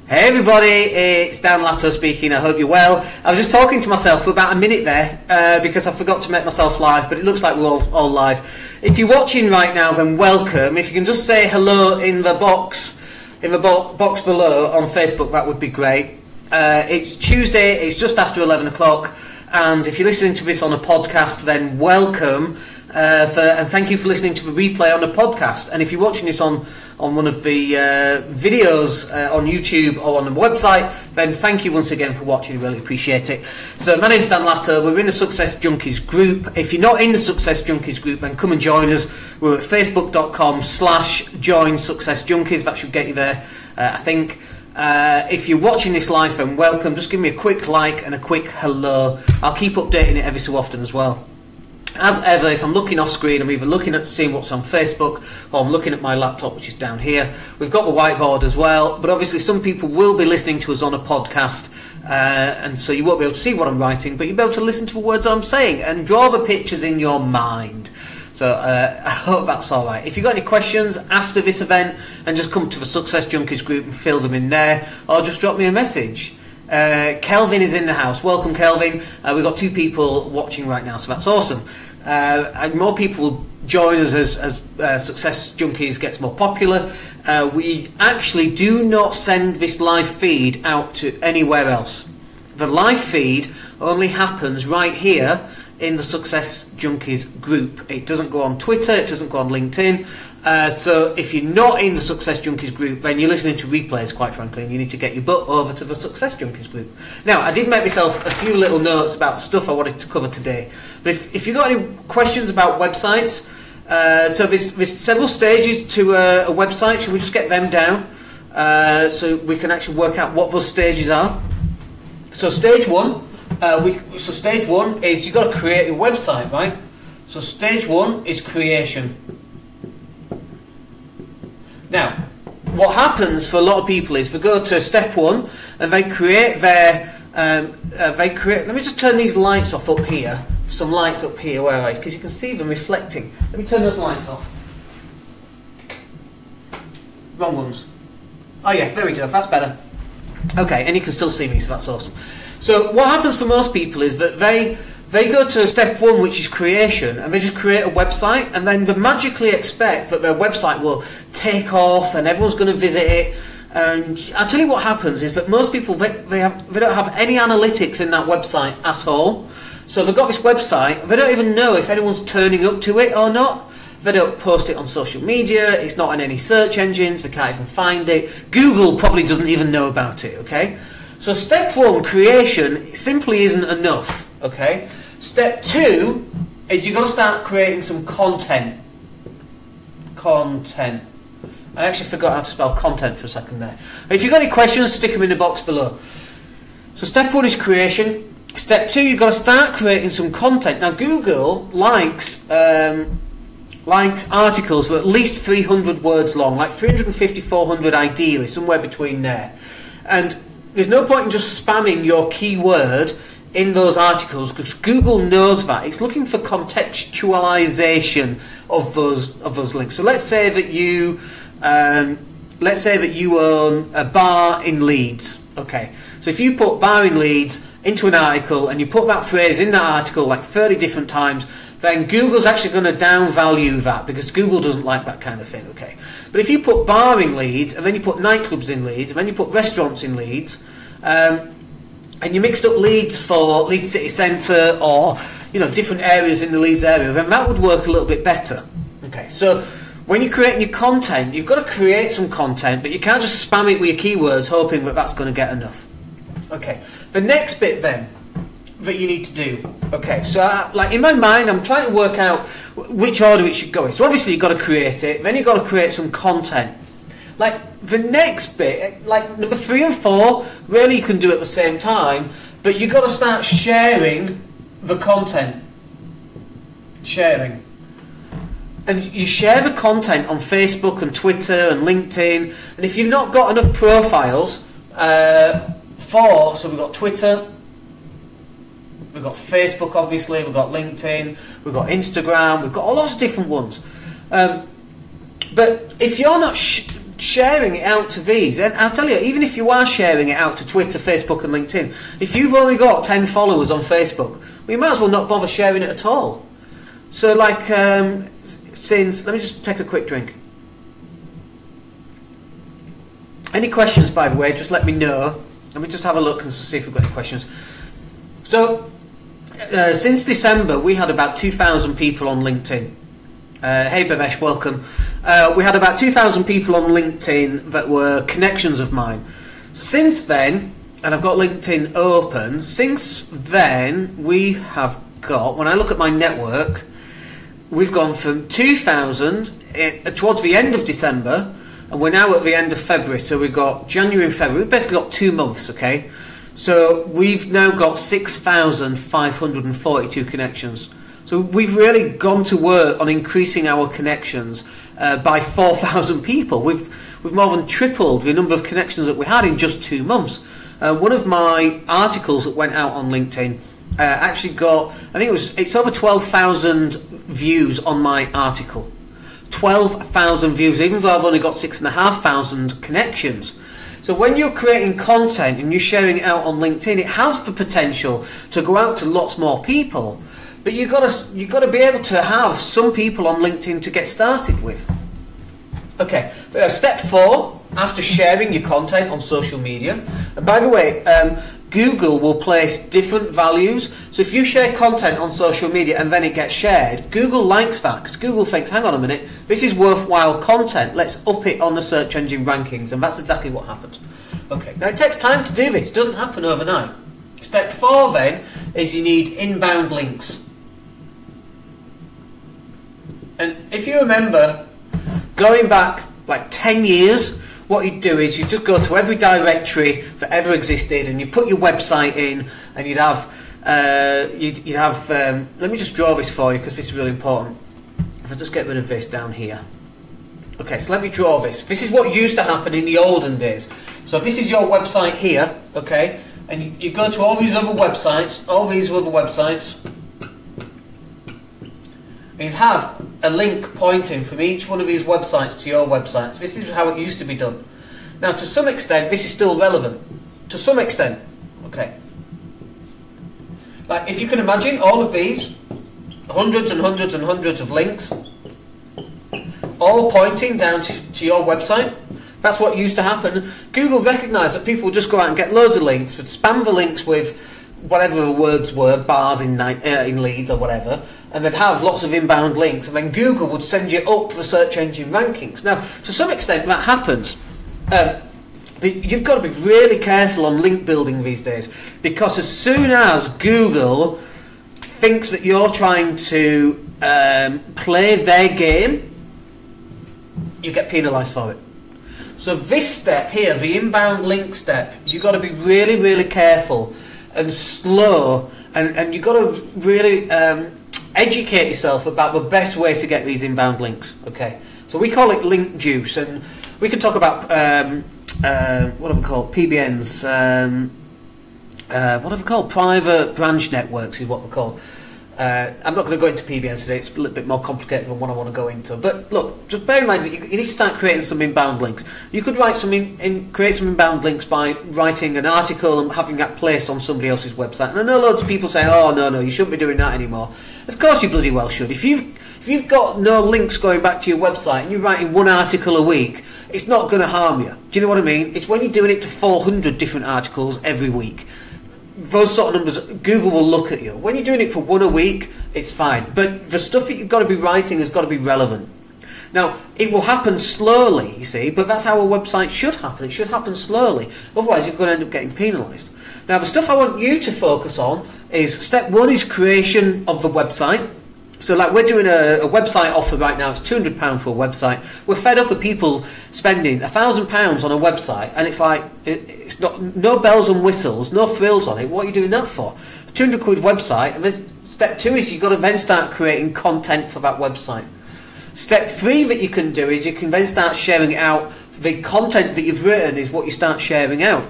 Hey everybody, it's Dan Latto speaking. I hope you're well. I was just talking to myself for about a minute there because I forgot to make myself live, but it looks like we're all live. If you're watching right now, then welcome. If you can just say hello in the box below on Facebook, that would be great. It's Tuesday, it's just after 11 o'clock, and if you're listening to this on a podcast, then welcome. And thank you for listening to the replay on the podcast. And if you're watching this on one of the videos on YouTube or on the website, then thank you once again for watching. I really appreciate it. So my name's Dan Latto. We're in the Success Junkies group. If you're not in the Success Junkies group, then come and join us. We're at facebook.com/join Success Junkies. That should get you there, I think. If you're watching this live, then welcome. Just give me a quick like and a quick hello. I'll keep updating it every so often as well. As ever, if I'm looking off screen, I'm either looking at seeing what's on Facebook or I'm looking at my laptop, which is down here. We've got the whiteboard as well, but obviously some people will be listening to us on a podcast, and so you won't be able to see what I'm writing, but you'll be able to listen to the words I'm saying and draw the pictures in your mind. So I hope that's all right. If you've got any questions after this event, then just come to the Success Junkies group and fill them in there, or just drop me a message. Kelvin is in the house. Welcome, Kelvin. We've got 2 people watching right now, so that's awesome. And more people will join us as Success Junkies gets more popular. We actually do not send this live feed out to anywhere else. The live feed only happens right here in the Success Junkies group. It doesn't go on Twitter, it doesn't go on LinkedIn. So if you're not in the Success Junkies group, then you're listening to replays, quite frankly, and you need to get your butt over to the Success Junkies group. Now, I did make myself a few little notes about stuff I wanted to cover today. But if you've got any questions about websites, so there's several stages to a website. Should we just get them down so we can actually work out what those stages are? So stage one is you've got to create a website, right? So stage 1 is creation. Now, what happens for a lot of people is they go to step 1 and they create their let me just turn these lights off up here. Some lights up here, where are they? Because you can see them reflecting. Let me turn those lights off. Wrong ones. Oh yeah, there we go, that's better. Okay, and you can still see me, so that's awesome. So what happens for most people is that they go to step 1, which is creation, and they just create a website, and then they magically expect that their website will take off and everyone's going to visit it. And I'll tell you what happens is that most people, they don't have any analytics in that website at all. So they've got this website, they don't even know if anyone's turning up to it or not. They don't post it on social media, it's not in any search engines, they can't even find it. Google probably doesn't even know about it, okay? So step 1, creation, simply isn't enough, okay? Step 2 is you've got to start creating some content. Content. I actually forgot how to spell content for a second there. If you've got any questions, stick them in the box below. So step 1 is creation. Step 2, you've got to start creating some content. Now Google likes articles with at least 300 words long, like 350, 400 ideally, somewhere between there. And there's no point in just spamming your keyword in those articles because Google knows that. It's looking for contextualization of those links. So let's say that you own a bar in Leeds. Okay, so if you put bar in Leeds into an article and you put that phrase in that article like 30 different times, then Google's actually going to downvalue that because Google doesn't like that kind of thing, okay? But if you put bar in Leeds, and then you put nightclubs in Leeds, and then you put restaurants in Leeds, and you mixed up Leeds for Leeds City Centre or, you know, different areas in the Leeds area, then that would work a little bit better. Okay, so when you're creating your content, you've got to create some content, but you can't just spam it with your keywords hoping that that's going to get enough. Okay, the next bit then that you need to do. Okay, so like in my mind, I'm trying to work out which order it should go in. So obviously you've got to create it, then you've got to create some content. Like the next bit, like number 3 and 4, really you can do at the same time, but you've got to start sharing the content. Sharing. And you share the content on Facebook and Twitter and LinkedIn, and if you've not got enough profiles so we've got Twitter, we've got Facebook obviously, we've got LinkedIn, we've got Instagram, we've got all lots of different ones. But if you're not sharing it out to these, and I'll tell you, even if you are sharing it out to Twitter, Facebook and LinkedIn, if you've only got 10 followers on Facebook, well, you might as well not bother sharing it at all. So like, since, let me just take a quick drink. Any questions, by the way, just let me know. Let me just have a look and see if we've got any questions. So, since December, we had about 2,000 people on LinkedIn. Hey Bhavesh, welcome. We had about 2,000 people on LinkedIn that were connections of mine. Since then, and I've got LinkedIn open, since then we have got, when I look at my network, we've gone from 2,000 towards the end of December, and we're now at the end of February, so we've got January and February, we've basically got 2 months, okay? So we've now got 6,542 connections. So we've really gone to work on increasing our connections by 4,000 people. We've more than tripled the number of connections that we had in just 2 months. One of my articles that went out on LinkedIn actually got, I think it's over 12,000 views on my article. 12,000 views, even though I've only got 6,500 connections. So when you're creating content and you're sharing it out on LinkedIn, it has the potential to go out to lots more people. But you've got to be able to have some people on LinkedIn to get started with. Okay, step 4, after sharing your content on social media. And by the way, Google will place different values. So if you share content on social media and then it gets shared, Google likes that because Google thinks, hang on a minute, this is worthwhile content. Let's up it on the search engine rankings. And that's exactly what happens. Okay, now it takes time to do this. It doesn't happen overnight. Step 4 then is you need inbound links. And if you remember, going back like 10 years, what you'd do is you'd just go to every directory that ever existed and you put your website in and you'd have, let me just draw this for you because this is really important. If I just get rid of this down here. Okay, so let me draw this. This is what used to happen in the olden days. So this is your website here, okay, and you go to all these other websites, and you'd have a link pointing from each one of these websites to your websites. This is how it used to be done. Now, to some extent, this is still relevant. To some extent, okay. Like, if you can imagine all of these, hundreds and hundreds and hundreds of links, all pointing down to your website. That's what used to happen. Google recognised that people would just go out and get loads of links, would spam the links with whatever the words were, bars in Leeds or whatever, and they'd have lots of inbound links, and then Google would send you up the search engine rankings. Now, to some extent that happens, but you've got to be really careful on link building these days, because as soon as Google thinks that you're trying to play their game, you get penalised for it. So this step here, the inbound link step, you've got to be really, really careful and slow, and you've got to really educate yourself about the best way to get these inbound links. Okay, so we call it link juice, and we can talk about what are we called, PBNs, what are we called, private branch networks is what we're called. I'm not going to go into PBNs today, it's a little bit more complicated than what I want to go into. But look, just bear in mind that you need to start creating some inbound links. You could write create some inbound links by writing an article and having that placed on somebody else's website. And I know loads of people say, oh no, you shouldn't be doing that anymore. Of course you bloody well should. If you've got no links going back to your website and you're writing one article a week, it's not going to harm you. Do you know what I mean? It's when you're doing it to 400 different articles every week. Those sort of numbers, Google will look at you. When you're doing it for one a week, it's fine. But the stuff that you've got to be writing has got to be relevant. Now, it will happen slowly, you see, but that's how a website should happen. It should happen slowly. Otherwise, you're going to end up getting penalised. Now, the stuff I want you to focus on is, step 1 is creation of the website. So like we're doing a website offer right now, it's £200 for a website. We're fed up with people spending £1,000 on a website, and it's like, it's not, no bells and whistles, no frills on it. What are you doing that for? A £200 website, and then step 2 is you've got to then start creating content for that website. Step 3 that you can do is you can then start sharing it out. The content that you've written is what you start sharing out.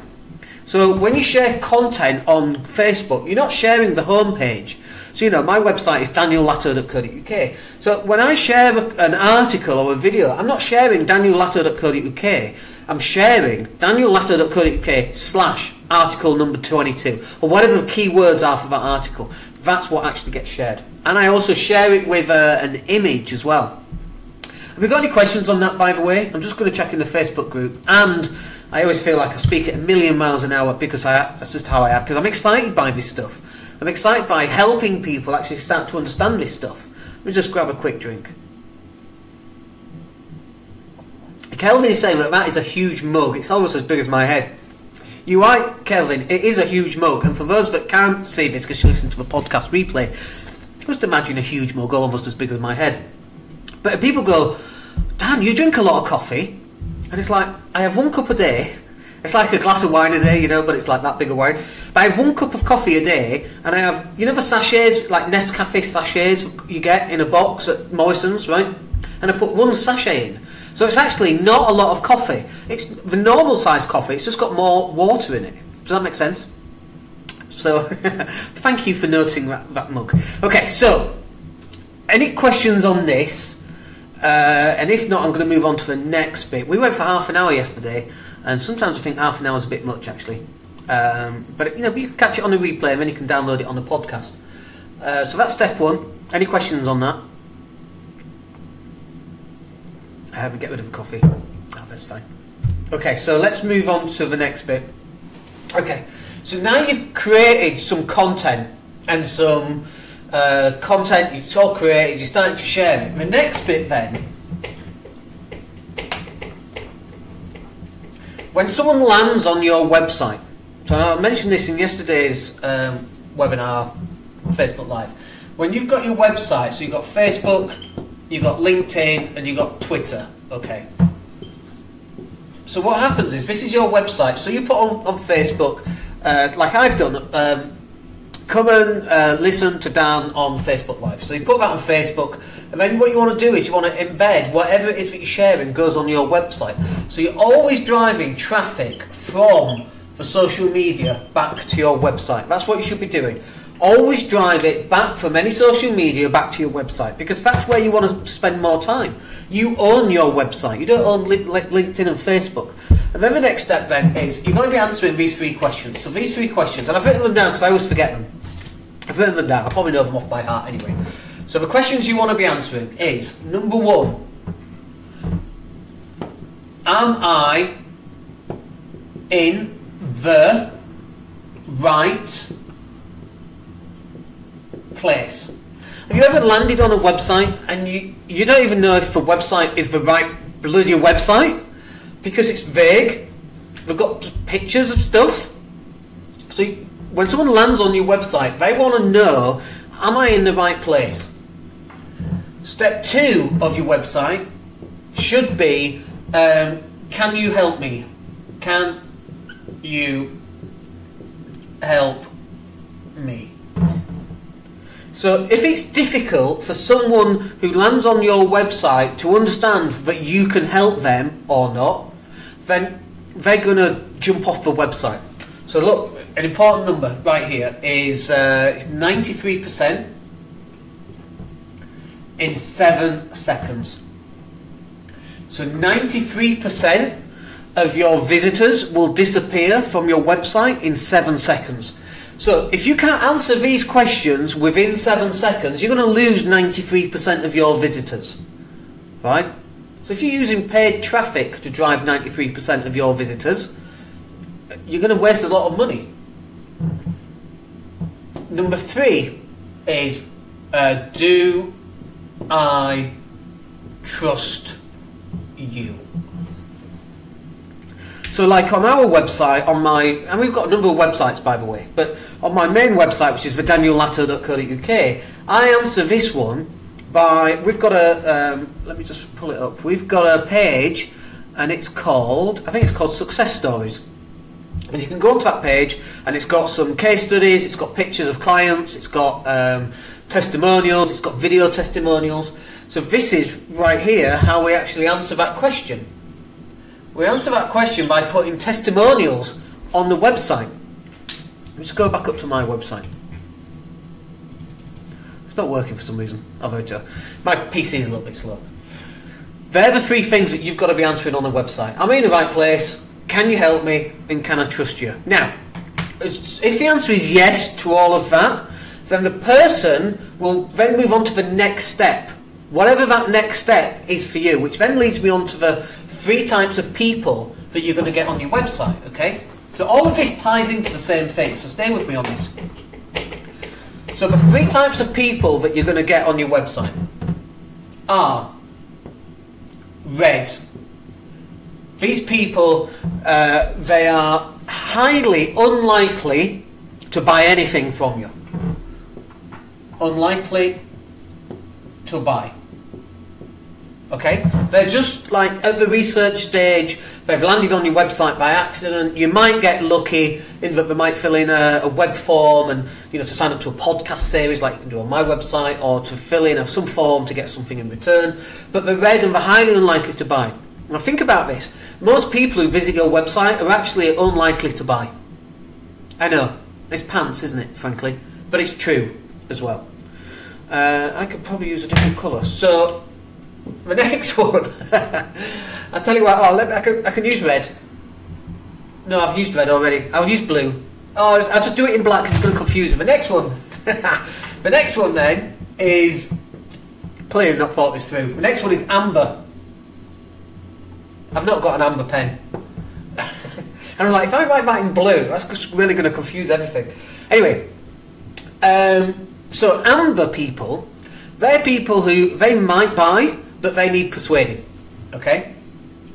So when you share content on Facebook, you're not sharing the homepage. So, you know, my website is daniellatto.co.uk. So when I share an article or a video, I'm not sharing daniellatto.co.uk. I'm sharing daniellatto.co.uk/article number 22, or whatever the keywords are for that article. That's what actually gets shared. And I also share it with an image as well. Have you got any questions on that, by the way? I'm just going to check in the Facebook group. And I always feel like I speak at a million miles an hour because that's just how I am, because I'm excited by this stuff. I'm excited by helping people actually start to understand this stuff. Let me just grab a quick drink. Kelvin is saying that is a huge mug. It's almost as big as my head. You're right, Kelvin. It is a huge mug. And for those that can't see this because you listen to the podcast replay, just imagine a huge mug almost as big as my head. But if people go, Dan, you drink a lot of coffee. And it's like, I have 1 cup a day. It's like a glass of wine a day, you know, but it's like that big of wine. But I have 1 cup of coffee a day, and I have, you know, the sachets, like Nescafe sachets you get in a box at Morrison's, right? And I put 1 sachet in. So it's actually not a lot of coffee. It's the normal size coffee, it's just got more water in it. Does that make sense? So, thank you for noticing that mug. Okay, so, any questions on this? And if not, I'm going to move on to the next bit. We went for half an hour yesterday, and sometimes I think half an hour is a bit much, actually. But you know, you can catch it on the replay, and then you can download it on the podcast. So that's step 1. Any questions on that? We get rid of the coffee. Oh, that's fine. Okay, so let's move on to the next bit. Okay, so now you've created some content and some content, it's all created, you're starting to share it. The next bit then, when someone lands on your website, so I mentioned this in yesterday's webinar, Facebook Live, when you've got your website, so you've got Facebook, you've got LinkedIn, and you've got Twitter, okay. So what happens is, this is your website, so you put on Facebook, like I've done, come and listen to Dan on Facebook Live. So you put that on Facebook, and then what you want to do is you want to embed whatever it is that you're sharing goes on your website. So you're always driving traffic from the social media back to your website. That's what you should be doing. Always drive it back from any social media back to your website, because that's where you want to spend more time. You own your website. You don't own LinkedIn and Facebook. And then the next step then is you're going to be answering these 3 questions. So these 3 questions, and I've written them down because I always forget them. I've written them down. I probably know them off by heart anyway. So the questions you want to be answering is, number 1, am I in the right place? Have you ever landed on a website and you don't even know if the website is the right bloody website because it's vague? They've got pictures of stuff. So when someone lands on your website, they want to know, am I in the right place? Step 2 of your website should be, can you help me? Can you help me? So if it's difficult for someone who lands on your website to understand that you can help them or not, then they're going to jump off the website. So look, an important number right here is 93% in 7 seconds. So 93% of your visitors will disappear from your website in 7 seconds. So if you can't answer these questions within 7 seconds, you're going to lose 93% of your visitors, right? So if you're using paid traffic to drive 93% of your visitors, you're going to waste a lot of money. Number 3 is, do I trust you? So like on our website, and we've got a number of websites by the way, but on my main website, which is daniellatto.co.uk, I answer this one by, we've got a, let me just pull it up, we've got a page, and it's called, I think it's called Success Stories. And you can go onto that page, and it's got some case studies, it's got pictures of clients, it's got testimonials, it's got video testimonials. So this is, right here, how we actually answer that question. We answer that question by putting testimonials on the website. Let's go back up to my website. not working for some reason. My PC is a little bit slow. They're the three things that you've got to be answering on the website. Am I in the right place? Can you help me? And can I trust you? Now, if the answer is yes to all of that, then the person will then move on to the next step. Whatever that next step is for you, which then leads me on to the 3 types of people that you're going to get on your website, okay? So all of this ties into the same thing, so stay with me on this. So the 3 types of people that you're going to get on your website are red. These people, they are highly unlikely to buy anything from you. Unlikely to buy. Okay? They're just like at the research stage, they've landed on your website by accident. You might get lucky in that they might fill in a web form and, you know, to sign up to a podcast series like you can do on my website, or to fill in some form to get something in return. But they're red and they're highly unlikely to buy. Now think about this. Most people who visit your website are actually unlikely to buy. I know, it's pants, isn't it, frankly? But it's true as well. I could probably use a different colour. So the next one, I'll tell you what. I can use red. No, I've used red already. I'll use blue. Oh, I'll just do it in black because it's going to confuse them. The next one, the next one then is clearly not thought this through. The next one is amber. I've not got an amber pen. And I'm like, if I write that in blue, that's just really going to confuse everything. Anyway, so amber people, they're people who they might buy, but they need persuading. Okay?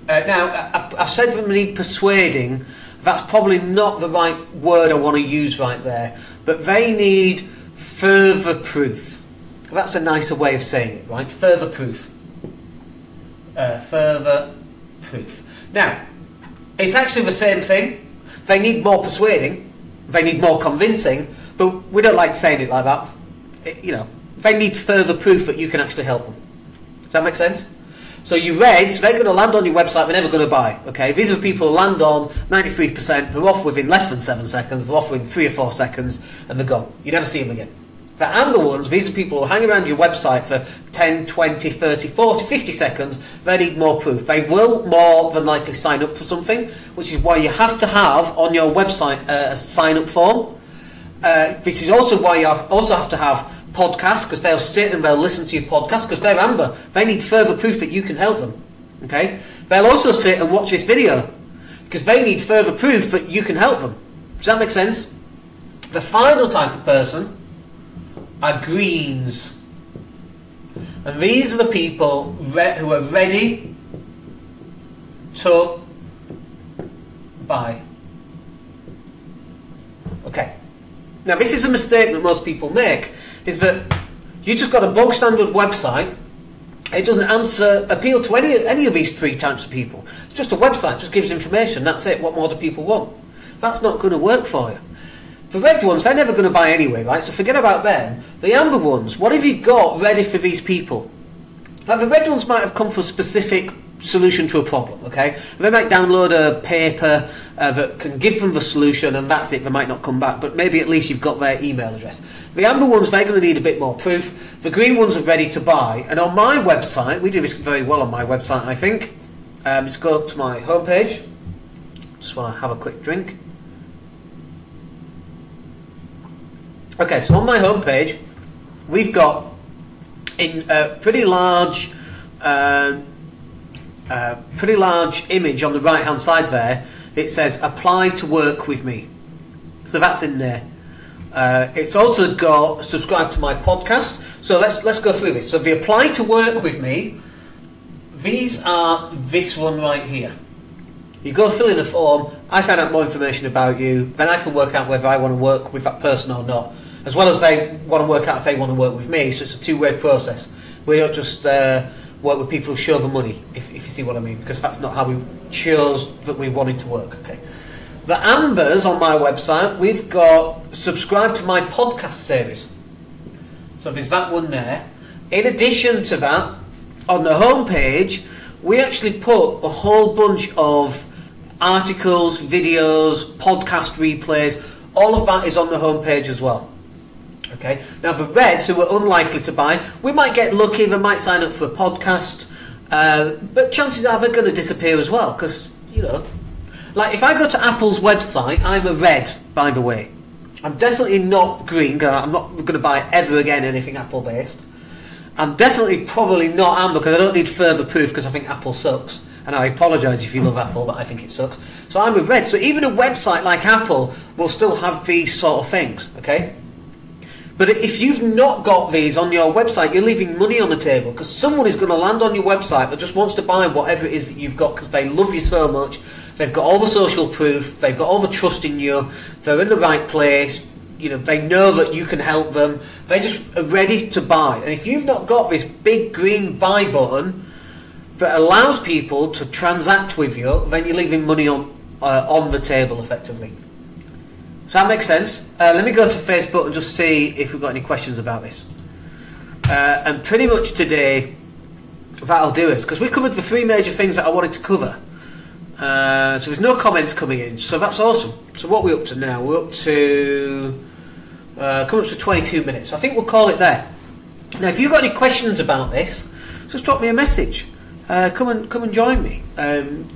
Now, I've said they need persuading. That's probably not the right word I want to use right there. But they need further proof. That's a nicer way of saying it, right? Further proof. Further proof. Now, it's actually the same thing. They need more persuading. They need more convincing. But we don't like saying it like that. You know, they need further proof that you can actually help them. Does that make sense? So you reds, they're going to land on your website, they're never going to buy. Okay, these are the people who land on 93%, they're off within less than 7 seconds, they're off within 3 or 4 seconds, and they're gone. You never see them again. The amber ones, these are people who hang around your website for 10, 20, 30, 40, 50 seconds. They need more proof. They will more than likely sign up for something, which is why you have to have on your website a sign-up form. This is also why you also have to have podcasts, because they'll sit and they'll listen to your podcast, because they're amber. They need further proof that you can help them. Okay? They'll also sit and watch this video, because they need further proof that you can help them. Does that make sense? The final type of person are greens. And these are the people who are ready to buy. Okay. Now this is a mistake that most people make, is that you just got a bog standard website. It doesn't appeal to any of these 3 types of people. It's just a website, just gives information, that's it. What more do people want? That's not going to work for you. The red ones, they're never going to buy anyway, right? So forget about them. The amber ones, what have you got ready for these people? Like the red ones might have come for a specific solution to a problem, okay? They might download a paper that can give them the solution, and that's it. They might not come back, but maybe at least you've got their email address. The amber ones, they're going to need a bit more proof. The green ones are ready to buy. And on my website, we do this very well on my website, I think. Let's go to my homepage. Just want to have a quick drink. Okay, so on my homepage, we've got in a pretty large image on the right hand side there. It says apply to work with me, so that's in there. It's also got subscribe to my podcast. So let's go through this. So the apply to work with me, these are this one right here. You go fill in a form, I find out more information about you, then I can work out whether I want to work with that person or not, as well as they want to work out if they want to work with me. So it's a two-way process. We don't just work with people who show the money, if you see what I mean, because that's not how we chose that we wanted to work. Okay. The ambers on my website, we've got subscribe to my podcast series. So there's that one there. In addition to that, on the home page, we actually put a whole bunch of articles, videos, podcast replays. All of that is on the home page as well. Okay. Now the Reds, who are unlikely to buy, we might get lucky. They might sign up for a podcast, but chances are they're going to disappear as well. Because like if I go to Apple's website, I'm a Red, by the way. I'm definitely not green. I'm not going to buy ever again anything Apple based. I'm definitely probably not amber because I don't need further proof because I think Apple sucks. And I apologise if you love Apple, but I think it sucks. So I'm a Red. So even a website like Apple will still have these sort of things, okay? But if you've not got these on your website, you're leaving money on the table because someone is going to land on your website that just wants to buy whatever it is that you've got because they love you so much. They've got all the social proof. They've got all the trust in you. They're in the right place. They know that you can help them. They just are ready to buy. And if you've not got this big green buy button that allows people to transact with you, then you're leaving money on the table effectively. Does that make sense? Let me go to Facebook and just see if we've got any questions about this. And pretty much today, that'll do it. Because we covered the 3 major things that I wanted to cover. So there's no comments coming in, so that's awesome. So what are we up to now? We're up to coming up to 22 minutes. I think we'll call it there. Now, if you've got any questions about this, just drop me a message. Come and join me.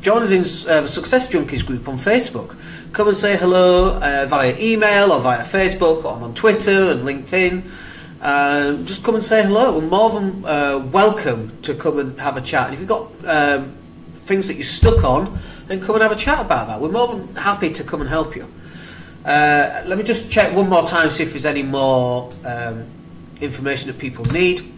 Join us in the Success Junkies group on Facebook. Come and say hello via email or via Facebook or on Twitter and LinkedIn. Just come and say hello. We're more than welcome to come and have a chat. And if you've got things that you're stuck on, then come and have a chat about that. We're more than happy to come and help you. Let me just check one more time, see if there's any more information that people need.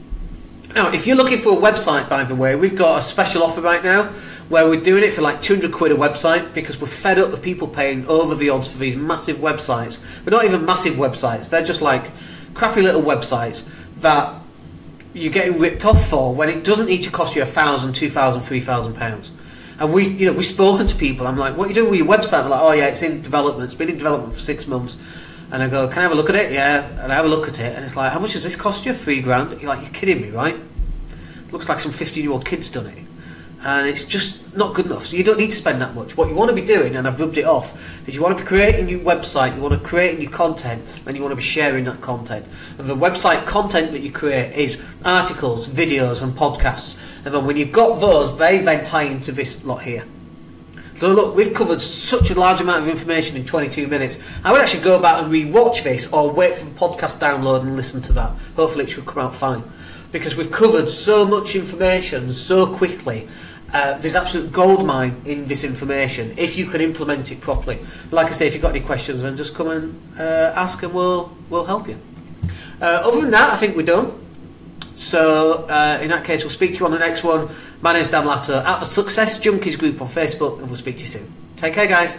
Now, if you're looking for a website, by the way, we've got a special offer right now where we're doing it for like 200 quid a website because we're fed up with people paying over the odds for these massive websites. They're not even massive websites. They're just like crappy little websites that you're getting ripped off for when it doesn't need to cost you £1,000, £2,000, £3,000. And we've spoken to people. I'm like, what are you doing with your website? They're like, oh yeah, it's in development. It's been in development for 6 months. And I go, can I have a look at it? Yeah. And I have a look at it, and it's like, how much does this cost you? £3,000. You're like, you're kidding me, right? It looks like some 15-year-old kid's done it. And it's just not good enough. So you don't need to spend that much. What you want to be doing, and I've rubbed it off, is you want to be creating your website, you want to create your content, and you want to be sharing that content. And the website content that you create is articles, videos, and podcasts. And then when you've got those, they then tie into this lot here. So look, we've covered such a large amount of information in 22 minutes. I would actually go back and re-watch this or wait for the podcast download and listen to that. Hopefully it should come out fine. Because we've covered so much information so quickly. There's absolute goldmine in this information if you can implement it properly. But like I say, if you've got any questions, then just come and ask and we'll help you. Other than that, I think we're done. So in that case, we'll speak to you on the next one. My name's Dan Latter at the Success Junkies group on Facebook, and we'll speak to you soon. Take care, guys.